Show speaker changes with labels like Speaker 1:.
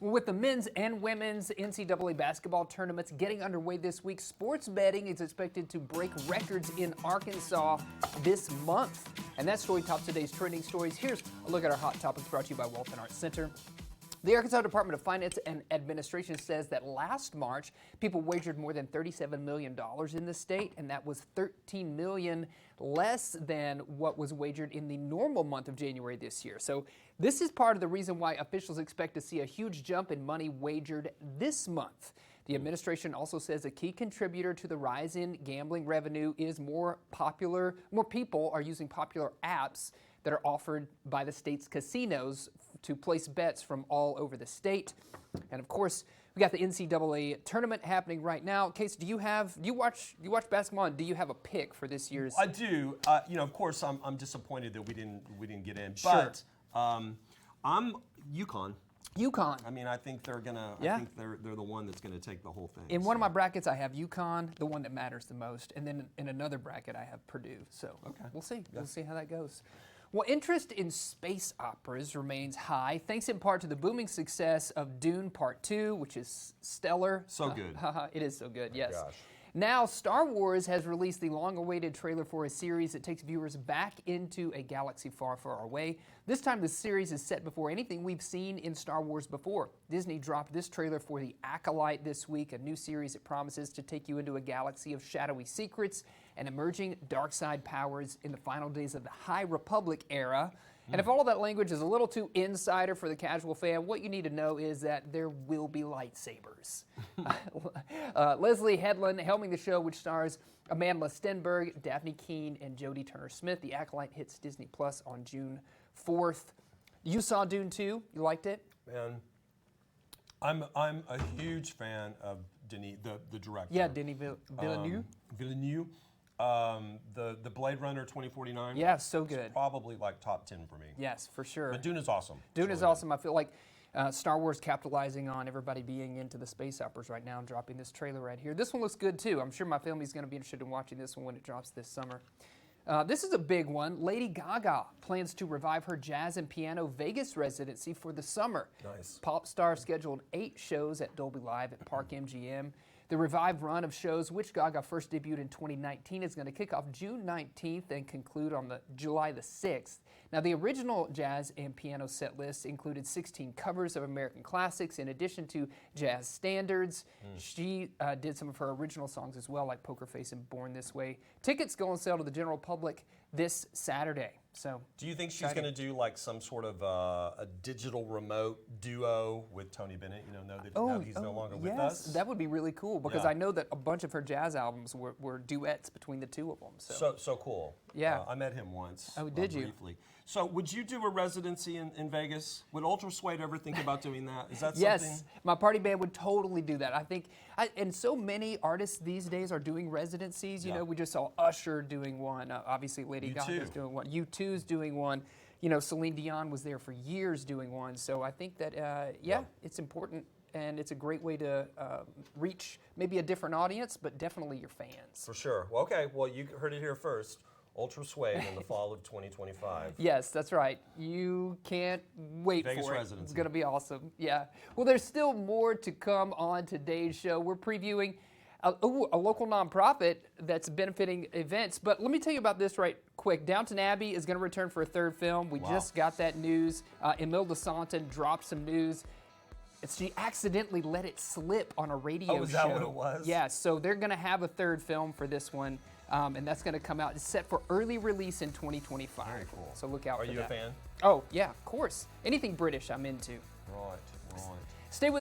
Speaker 1: Well, with the men's and women's NCAA basketball tournaments getting underway this week, sports betting is expected to break records in Arkansas this month. And that story tops today's trending stories. Here's a look at our hot topics brought to you by Walton Arts Center. The Arkansas Department of Finance and Administration says that last March, people wagered more than $37 million in the state, and that was $13 million less than what was wagered in the normal month of January this year. So this is part of the reason why officials expect to see a huge jump in money wagered this month. The administration also says a key contributor to the rise in gambling revenue is more people are using popular apps that are offered by the state's casinos to place bets from all over the state. And of course, we got the NCAA tournament happening right now. Case, do you watch basketball, and do you have a pick for this year's?
Speaker 2: I do. Of course, I'm disappointed that we didn't get in.
Speaker 1: Sure.
Speaker 2: But I'm UConn.
Speaker 1: UConn.
Speaker 2: I mean, I think they're gonna.
Speaker 1: Yeah.
Speaker 2: I think they're the one that's gonna take the whole thing.
Speaker 1: In one of my brackets, I have UConn, the one that matters the most, and then in another bracket, I have Purdue. So
Speaker 2: okay.
Speaker 1: We'll see. Yeah. We'll see how that goes. Well, interest in space operas remains high, thanks in part to the booming success of Dune Part 2, which is stellar.
Speaker 2: So good.
Speaker 1: It is so good, yes.
Speaker 2: Gosh.
Speaker 1: Now, Star Wars has released the long-awaited trailer for a series that takes viewers back into a galaxy far, far away. This time, the series is set before anything we've seen in Star Wars before. Disney dropped this trailer for The Acolyte this week, a new series that promises to take you into a galaxy of shadowy secrets and emerging dark side powers in the final days of the High Republic era. And if all of that language is a little too insider for the casual fan, what you need to know is that there will be lightsabers. Leslie Headland helming the show, which stars Amanda Stenberg, Daphne Keane, and Jodie Turner-Smith. The Acolyte hits Disney Plus on June 4th. You saw Dune 2. You liked it?
Speaker 2: Man, I'm a huge fan of Denis, the director.
Speaker 1: Yeah, Denis Villeneuve.
Speaker 2: Villeneuve. The Blade Runner 2049.
Speaker 1: Yeah, so good.
Speaker 2: It's probably like top 10 for me.
Speaker 1: Yes, for sure.
Speaker 2: But Dune is awesome.
Speaker 1: Dune is awesome. I feel like Star Wars capitalizing on everybody being into the space operas right now and dropping this trailer right here. This one looks good too. I'm sure my family's going to be interested in watching this one when it drops this summer. This is a big one. Lady Gaga plans to revive her jazz and piano Vegas residency for the summer.
Speaker 2: Nice.
Speaker 1: Pop star scheduled 8 shows at Dolby Live at Park MGM. The revived run of shows, which Gaga first debuted in 2019, is going to kick off June 19th and conclude on July the 6th. Now, the original jazz and piano set list included 16 covers of American classics in addition to jazz standards. She did some of her original songs as well, like Poker Face and Born This Way. Tickets go on sale to the general public this Saturday. So,
Speaker 2: do you think she's going to do like some sort of a digital remote duo with Tony Bennett? Now that he's no longer with us.
Speaker 1: That would be really cool because I know that a bunch of her jazz albums were duets between the two of them.
Speaker 2: So cool.
Speaker 1: Yeah.
Speaker 2: I met him once.
Speaker 1: Oh, did you?
Speaker 2: Briefly. So would you do a residency in Vegas? Would Ultra Suede ever think about doing that? Is that something?
Speaker 1: Yes, my party band would totally do that. I think, and so many artists these days are doing residencies. You know, we just saw Usher doing one. Obviously, Lady Gaga's doing one. U2's doing one. Celine Dion was there for years doing one. So I think that, it's important. And it's a great way to reach maybe a different audience, but definitely your fans.
Speaker 2: For sure. Well, okay. Well, you heard it here first. Ultra Suede in the fall of 2025.
Speaker 1: Yes, that's right. You can't wait
Speaker 2: Vegas
Speaker 1: for it.
Speaker 2: residency.
Speaker 1: It's going to be awesome. Yeah. Well, there's still more to come on today's show. We're previewing a local nonprofit that's benefiting events. But let me tell you about this right quick. Downton Abbey is going to return for a 3rd film. We just got that news. Imelda Staunton dropped some news. She accidentally let it slip on a radio show.
Speaker 2: Oh, is that what it was?
Speaker 1: Yeah, so they're going to have a 3rd film for this one, and that's going to come out. It's set for early release in 2025.
Speaker 2: Very cool.
Speaker 1: So look out for that.
Speaker 2: Are you a fan?
Speaker 1: Oh, yeah, of course. Anything British I'm into.
Speaker 2: Right.
Speaker 1: Stay with